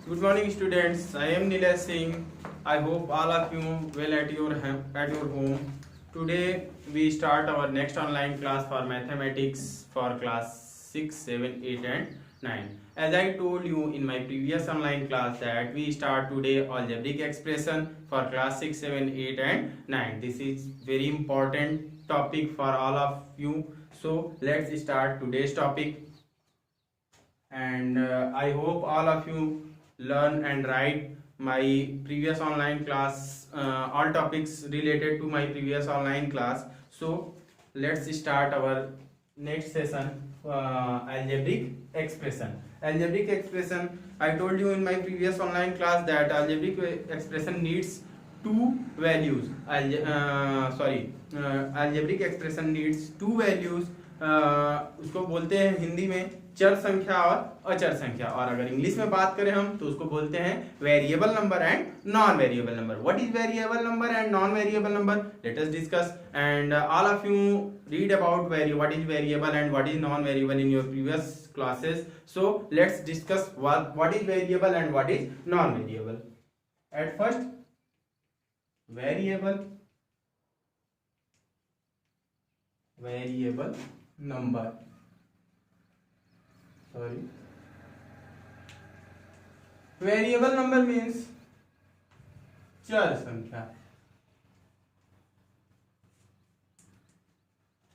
Good morning, students. I am Nilesh Singh. I hope all of you well at your home. Today we start our next online class for mathematics for class 6, 7, 8 and 9. As I told you in my previous online class that we start today algebraic expression for class 6, 7, 8 and 9. This is very important topic for all of you. So let's start today's topic. And I hope all of you learn and write my previous online class, all topics related to my previous online class. So let's start our next session, algebraic expression. I told you in my previous online class that algebraic expression needs two values. Algebraic expression needs two values. उसको बोलते हैं हिंदी में चर संख्या और अचर संख्या, और अगर इंग्लिश में बात करें हम तो उसको बोलते हैं variable number and non variable number. What is variable number and non variable number? Let us discuss and all of you read about what is variable and what is non variable in your previous classes. So let's discuss what is variable and what is non variable. At first, variable number, variable number means चर संख्या.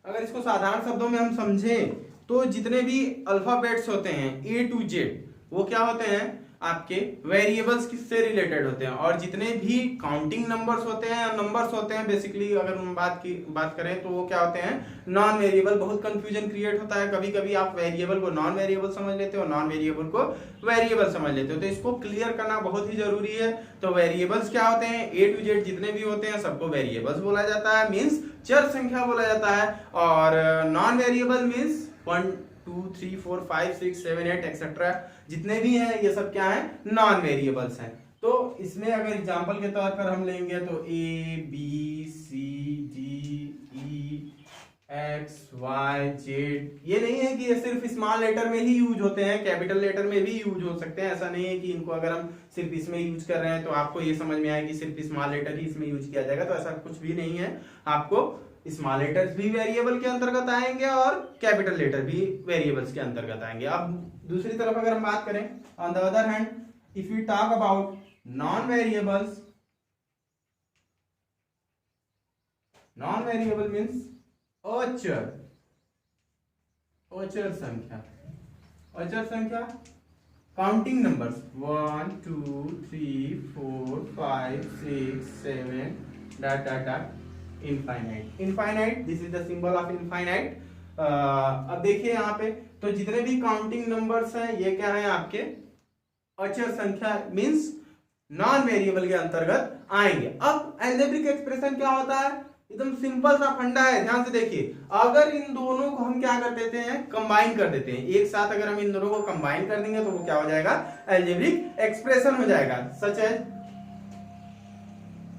अगर इसको साधारण शब्दों में हम समझें तो जितने भी अल्फाबेट्स होते हैं ए टू जेड वो क्या होते हैं आपके वेरिएबल्स किससे रिलेटेड होते हैं, और जितने भी काउंटिंग नंबर्स होते हैं या नंबर्स होते हैं बेसिकली अगर हम बात करें तो वो क्या होते हैं नॉन वेरिएबल. बहुत कंफ्यूजन क्रिएट होता है, कभी कभी आप वेरिएबल को नॉन वेरिएबल समझ लेते हो, नॉन वेरिएबल को वेरिएबल समझ लेते हो, तो इसको क्लियर करना बहुत ही जरूरी है. तो वेरिएबल्स क्या होते हैं, ए टू जेड जितने भी होते हैं सबको वेरिएबल्स बोला जाता है, मीन्स चर संख्या बोला जाता है. और नॉन वेरिएबल मीन्स 1 2 3 4 5 6 7 8 एक्सेट्रा जितने भी हैं ये सब क्या है नॉन वेरिएबल्स हैं. तो इसमें अगर एग्जांपल के तौर पर हम लेंगे तो A B C D E X Y Z, ये नहीं है कि ये सिर्फ स्मॉल लेटर में ही यूज होते हैं, कैपिटल लेटर में भी यूज हो सकते हैं. ऐसा नहीं है कि इनको अगर हम सिर्फ इसमें यूज कर रहे हैं तो आपको ये समझ में आए कि सिर्फ स्मॉल लेटर ही इसमें यूज किया जाएगा, तो ऐसा कुछ भी नहीं है. आपको स्मॉल लेटर्स भी वेरिएबल के अंतर्गत आएंगे और कैपिटल लेटर भी वेरिएबल्स के अंतर्गत आएंगे. अब दूसरी तरफ अगर हम बात करें, on the other hand if you talk about non variable means अचर संख्या counting numbers 1 2 3 4 5 6 7 dot infinite. This is the symbol of infinite. अब देखिए यहाँ पे तो जितने भी काउंटिंग नंबर्स हैं ये क्या है आपके अचर संख्या मींस नॉन वेरिएबल के अंतर्गत आएंगे. अब अलजेब्रिक एक्सप्रेशन क्या होता है, एकदम सिंपल सा फंडा है, ध्यान से देखिए. अगर इन दोनों को हम क्या कर देते हैं कंबाइन कर देते हैं एक साथ, अगर हम इन दोनों को कंबाइन कर देंगे तो वो क्या हो जाएगा अलजेब्रिक एक्सप्रेशन हो जाएगा. सच एज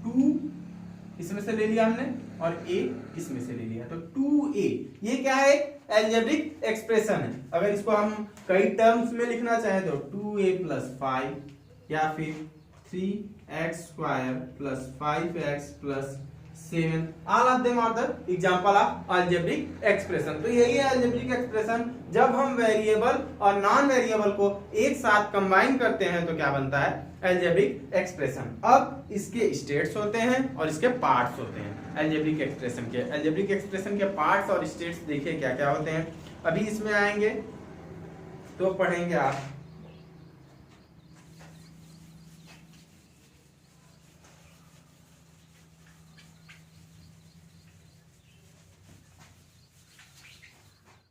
2 इसमें से ले लिया हमने और a इसमें से ले लिया तो 2a, ये क्या है अलजेब्रिक एक्सप्रेशन है. अगर इसको हम कई टर्म्स में लिखना चाहे तो 2a + 5 या फिर 3x² + 5x + 7, all of them are the example of algebraic expression. तो यही है अलजेब्रिक एक्सप्रेशन. जब हम वेरिएबल और नॉन वेरिएबल को एक साथ कंबाइन करते हैं तो क्या बनता है अलजेब्रिक एक्सप्रेशन. अब इसके स्टेट्स होते हैं और इसके पार्ट्स होते हैं. अलजेब्रिक एक्सप्रेशन के पार्ट्स और स्टेट्स देखिए क्या क्या होते हैं. अभी इसमें आएंगे तो पढ़ेंगे आप.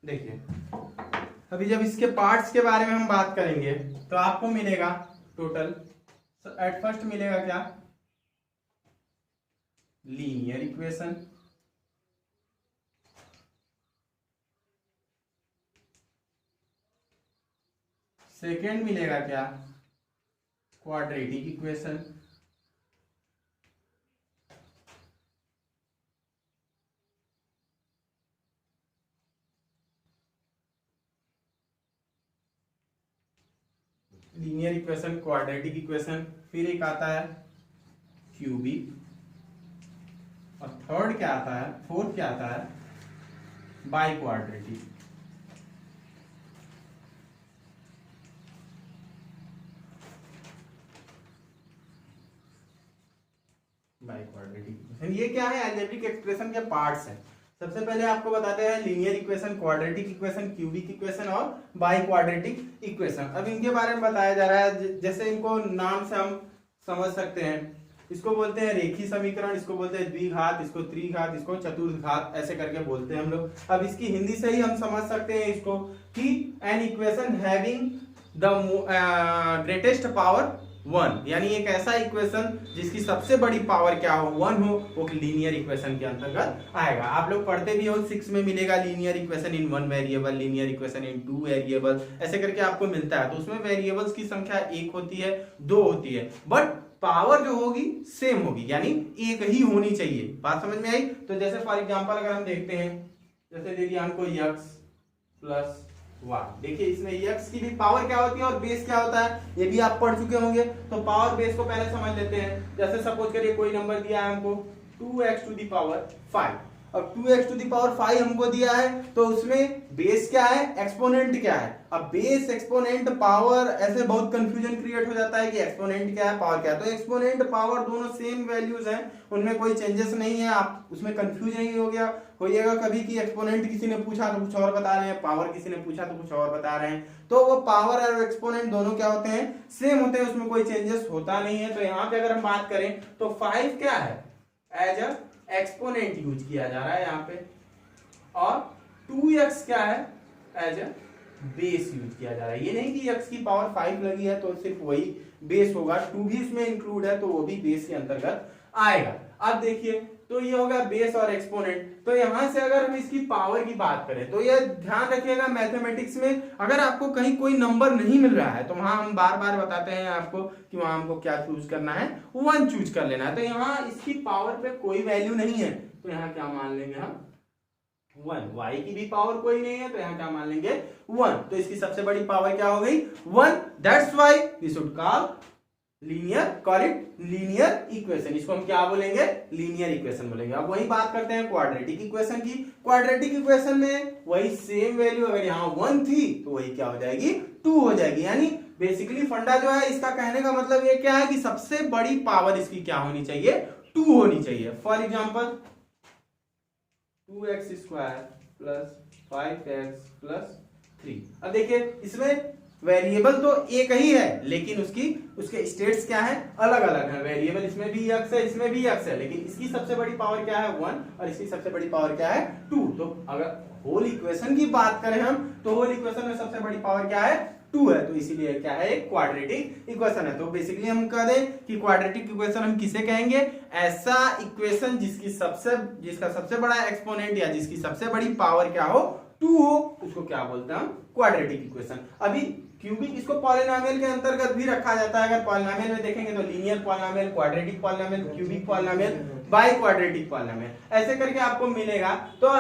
देखिए अभी जब इसके पार्ट्स के बारे में हम बात करेंगे तो आपको मिलेगा टोटल. एट फर्स्ट मिलेगा क्या लीनियर इक्वेशन, सेकेंड मिलेगा क्या quadratic equation, linear equation, quadratic equation, फिर एक आता है क्यूबिक, और थर्ड क्या आता है, फोर्थ क्या आता है, by quadratic. By quadratic equation, ये क्या है, अलजेब्रिक एक्सप्रेशन के पार्ट्स हैं। सबसे पहले आपको बताते हैं linear equation, quadratic equation, cubic equation और बाई क्वाड्रेटिक इक्वेशन। अब इनके बारे में बताया जा रहा है, जैसे इनको नाम से हम समझ सकते हैं। इसको बोलते हैं रेखीय समीकरण, इसको बोलते हैं द्विघात, इसको त्रिघात, इसको चतुर्घात, ऐसे करके बोलते हैं हम लोग। अब इसकी हिंदी से ही हम समझ सकते हैं इसको कि an equation having the greatest power 1, यानी एक ऐसा इक्वेशन जिसकी सबसे बड़ी पावर क्या हो, 1 हो, वो लीनियर इक्वेशन के अंतर्गत आएगा। आप लोग पढ़ते भी हो 6 में मिलेगा linear equation in 1 variable, linear equation in 2 variable, ऐसे करके आपको मिलता है। तो उसमें वेरिएबल्स की संख्या 1 होती है, 2 होती है, बट पावर जो होगी सेम होगी, यानी एक ही होनी चाहिए। बात समझ में आई? तो जैसे फॉर एग्जांपल अगर हम देखते हैं, जैसे दे दिया हमको x प्लस y, देखिए इसमें x की भी पावर क्या होती है और बेस क्या होता है, ये भी आप पढ़ चुके होंगे। तो पावर बेस को पहले समझ लेते हैं। जैसे सपोज करिए कोई नंबर दिया है हमको 2x टू द पावर 5, अब 2x टू द पावर 5 हमको दिया है, तो उसमें बेस क्या है, एक्सपोनेंट क्या है। अब बेस, एक्सपोनेंट, पावर, ऐसे बहुत कंफ्यूजन क्रिएट हो जाता है कि एक्सपोनेंट क्या है, पावर क्या है। तो एक्सपोनेंट, पावर दोनों सेम वैल्यूज हैं, उनमें कोई चेंजेस नहीं है। आप उसमें कंफ्यूज नहीं होइएगा कभी कि एक्सपोनेंट किसी ने पूछा तो कुछ और बता रहे हैं, पावर किसी ने पूछा तो कुछ और बता रहे हैं। तो वो पावर और एक्सपोनेंट दोनों क्या होते हैं, सेम होते हैं, उसमें कोई चेंजेस होता नहीं है। तो यहाँ पे अगर हम बात करें तो 5 क्या है, एज अ एक्सपोनेंट यूज किया जा रहा है यहाँ पे, और 2x क्या है, एज अ बेस यूज किया जा रहा है। ये नहीं कि x की पावर 5 लगी है तो सिर्फ वही बेस होगा, 2 भी इसमें इंक्लूड है तो वो भी बेस के अंतर्गत आएगा। अब देखिए, तो ये होगा बेस और एक्सपोनेंट। तो यहां से अगर हम इसकी पावर की बात करें तो ये ध्यान रखिएगा, मैथमेटिक्स में अगर आपको कहीं कोई नंबर नहीं मिल रहा है तो वहां हम बार बार बताते हैं आपको कि वहां हमको क्या चूज करना है, 1 चूज कर लेना है। तो यहाँ इसकी पावर पे कोई वैल्यू नहीं है, तो यहाँ क्या मान लेंगे हम, 1। y की भी पावर कोई नहीं है तो यहाँ क्या मान लेंगे, 1। तो इसकी सबसे बड़ी पावर क्या हो गई, 1। That's why we should call it linear equation. इसको हम क्या बोलेंगे, लीनियर इक्वेशन बोलेंगे। अब वही बात करते हैं क्वाड्रेटिक इक्वेशन की। क्वाड्रेटिक इक्वेशन में वही सेम वैल्यू, अगर यहाँ 1 थी तो वही क्या हो जाएगी, 2 हो जाएगी। यानी बेसिकली फंडा जो है इसका कहने का मतलब ये क्या है कि सबसे बड़ी पावर इसकी क्या होनी चाहिए, 2 होनी चाहिए। For example 2x square plus 5x plus 3। अब देखिए इसमें वेरिएबल तो एक ही है, लेकिन उसके स्टेट्स क्या है, अलग अलग है। वेरिएबल इसमें भी x है, इसमें भी x है, लेकिन इसकी सबसे बड़ी पावर क्या है, 1, और इसकी सबसे बड़ी पावर क्या है, 2। तो अगर होल इक्वेशन की बात करें हम, तो होल इक्वेशन में सबसे बड़ी पावर क्या है, 2 है। तो इसीलिए क्या है, एक क्वाड्रेटिक इक्वेशन है। तो बेसिकली हम कह दें कि क्वाड्रेटिक इक्वेशन हम किसे कहेंगे, ऐसा इक्वेशन जिसका सबसे बड़ा एक्सपोनेंट या जिसकी सबसे बड़ी पावर क्या हो, 2 हो, उसको क्या बोलते हैं हम, क्वाड्रेटिक इक्वेशन। अभी क्यूबिक, इसको पॉलिनोमियल के अंतर्गत भी रखा जाता है। अगर पॉलिनोमियल में देखेंगे तो linear polynomial, quadratic polynomial, cubic polynomial, by quadratic polynomial, ऐसे करके आपको मिलेगा। तो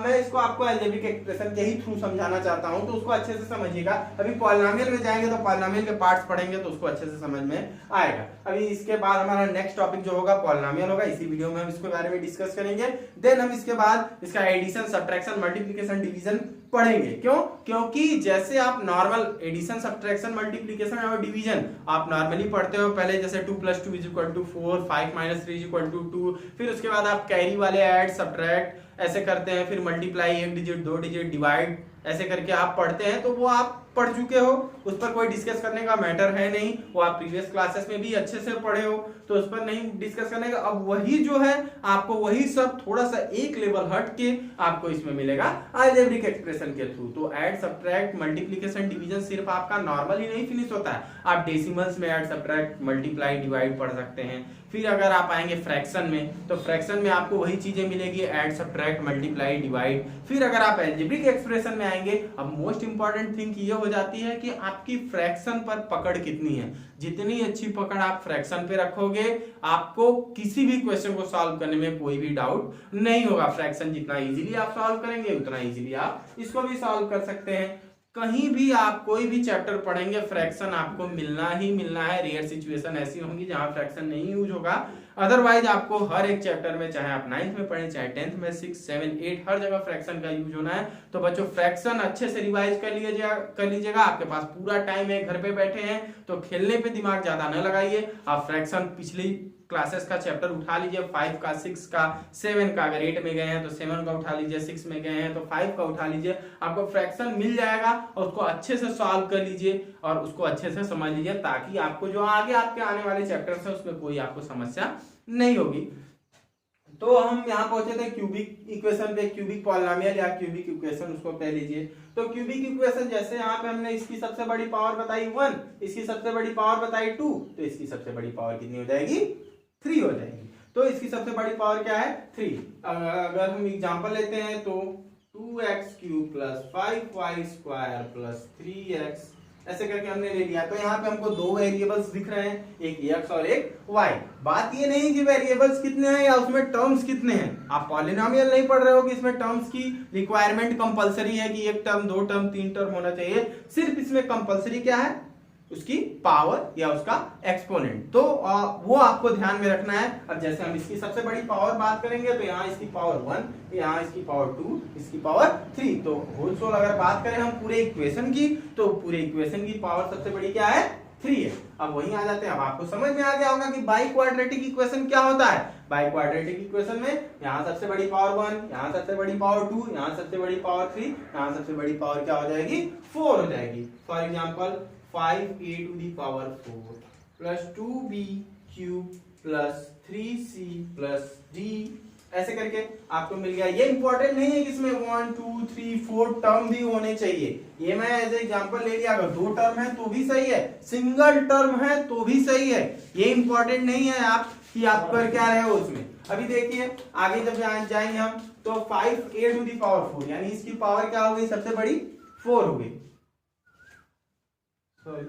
मैं इसको आपको अलजेब्रिक एक्सप्रेशन के ही थ्रू समझाना चाहता हूं, तो उसको अच्छे से समझिएगा। अभी पॉलिनोमियल में जाएंगे तो पॉलिनोमियल के पार्ट्स पढ़ेंगे तो उसको अच्छे से समझ में आएगा। अभी इसके बाद हमारा नेक्स्ट टॉपिक जो होगा पॉलिनोमियल होगा, इसी वीडियो में हम इसके बारे में डिस्कस करेंगे। देन हम इसके बाद इसका एडिशन, सब्ट्रैक्शन, मल्टीप्लिकेशन, डिवीजन पढ़ेंगे। क्यों? क्योंकि जैसे आप नॉर्मल एडिशन, सब्ट्रैक्शन, मल्टीप्लिकेशन और डिवीजन आप नॉर्मली पढ़ते हो पहले, जैसे 2 + 2 = 4, 5 - 3 = 2, फिर उसके बाद आप कैरी वाले ऐड, सब्ट्रैक्ट ऐसे करते हैं, फिर मल्टीप्लाई 1 डिजिट, 2 डिजिट, डिवाइड ऐसे करके आप पढ़ते हैं। तो वो आप पढ़ चुके हो, उस पर कोई डिस्कस करने का मैटर है नहीं, वो आप प्रीवियस क्लासेस में भी अच्छे से पढ़े हो, तो उस पर नहीं डिस्कस करने का। अब वही जो है आपको वही सब थोड़ा सा एक लेवल हट के आपको इसमें मिलेगा अलजेब्रिक एक्सप्रेशन के थ्रू। तो ऐड, सब्ट्रैक्ट, मल्टीप्लिकेशन, डिवीजन सिर्फ आपका नॉर्मल ही नहीं फिनिश होता है, आप डेसिमल्स में ऐड, सब्ट्रैक्ट, मल्टीप्लाई, डिवाइड पढ़ सकते हैं। फिर अगर आप आएंगे फ्रैक्शन में, तो फ्रैक्शन में आपको वही चीजें मिलेगी, ऐड, सब्ट्रैक्ट, मल्टीप्लाई, डिवाइड। फिर अगर आप अलजेब्रिक एक्सप्रेशन में आएंगे, अब मोस्ट इंपॉर्टेंट थिंग ये हो जाती है कि आपकी फ्रैक्शन पर पकड़ कितनी है। जितनी अच्छी पकड़ आप फ्रैक्शन पे रखोगे, आपको किसी भी क्वेश्चन को सॉल्व करने में कोई भी डाउट नहीं होगा। फ्रैक्शन जितना इजीली आप सॉल्व करेंगे, उतना इजीली आप इसको भी सॉल्व कर सकते हैं। कहीं भी आप कोई भी चैप्टर पढ़ेंगे फ्रैक्शन आपको मिलना ही मिलना है। रेयर सिचुएशन ऐसी होंगी जहां फ्रैक्शन नहीं यूज होगा, अदरवाइज आपको हर एक चैप्टर में, चाहे आप 9th में पढ़ें चाहे 10th में, 6, 7, 8 हर जगह फ्रैक्शन का यूज होना है। तो बच्चों फ्रैक्शन अच्छे से रिवाइज कर लीजिएगा। आपके पास पूरा टाइम है, घर पे बैठे हैं तो खेलने पे दिमाग ज्यादा न लगाइए। आप फ्रैक्शन पिछली क्लासेस का चैप्टर उठा लीजिए, 5 का, 6 का, 7 का। अगर 8 में गए हैं तो 7 का उठा लीजिए, 6 में गए हैं तो 5 का उठा लीजिए। आपको फ्रैक्शन मिल जाएगा और उसको अच्छे से सॉल्व कर लीजिए और उसको अच्छे से समझ लीजिए, ताकि आपको जो आगे आपके आने वाले चैप्टर्स हैं उसमें कोई आपको समस्या नहीं होगी। तो हम यहाँ पहुंचे थे क्यूबिक इक्वेशन पे, क्यूबिक पॉलिनोमियल या क्यूबिक इक्वेशन, उसको कह लीजिए। तो क्यूबिक इक्वेशन जैसे यहाँ पे हमने इसकी सबसे बड़ी पावर बताई 1, इसकी सबसे बड़ी पावर बताई 2, तो इसकी सबसे बड़ी पावर कितनी हो जाएगी? 3 हो जाएगी। तो इसकी सबसे बड़ी पावर क्या है? 3। अगर हम एग्जांपल लेते हैं तो 2x³ + 5y² + 3x, ऐसे करके हमने ले लिया। तो यहाँ पे हमको दो वेरिएबल्स दिख रहे हैं, एक x और एक y। बात ये नहीं कि वेरिएबल्स कितने हैं या उसमें टर्म्स कितने हैं। आप पॉलिनोमियल नहीं पढ़ रहे हो कि इसमें टर्म्स की रिक्वायरमेंट कंपलसरी है कि 1 टर्म, 2 टर्म, 3 टर्म होना चाहिए। सिर्फ इसमें कंपलसरी क्या है? उसकी पावर या उसका एक्सपोनेंट। तो वो आपको ध्यान में रखना है। अब जैसे हम इसकी सबसे बड़ी पावर बात करेंगे तो यहाँ इसकी पावर 1, यहाँ इसकी पावर 2, इसकी पावर 3। तो होल सोल अगर बात करें हम पूरे इक्वेशन की, तो पूरे इक्वेशन की पावर सबसे बड़ी क्या है? 3 है। अब वहीं आ जाते हैं। अब आपको समझ में आ गया होगा कि बाई क्वाड्रेटिक इक्वेशन क्या होता है। बाई क्वाड्रेटिक इक्वेशन में यहाँ सबसे बड़ी पावर 1, यहाँ सबसे बड़ी पावर 2, यहाँ सबसे बड़ी पावर 3, यहाँ सबसे बड़ी पावर क्या हो जाएगी? 4 हो जाएगी। For example 5a⁴ + 2b³ + 3c + d, ऐसे करके आपको मिल गया। ये इंपॉर्टेंट नहीं है कि इसमें 1, 2, 3, 4 टर्म भी होने चाहिए। ये मैं एज एग्जांपल ले लिया। अगर 2 टर्म है तो भी सही है, सिंगल टर्म है तो भी सही है। ये इंपॉर्टेंट नहीं है आप कि आप कर क्या रहे हो उसमें। अभी देखिए आगे जब जाएंगे हम तो 5a⁴ यानी इसकी पावर क्या हो गई? सबसे बड़ी 4 हो गई। सॉरी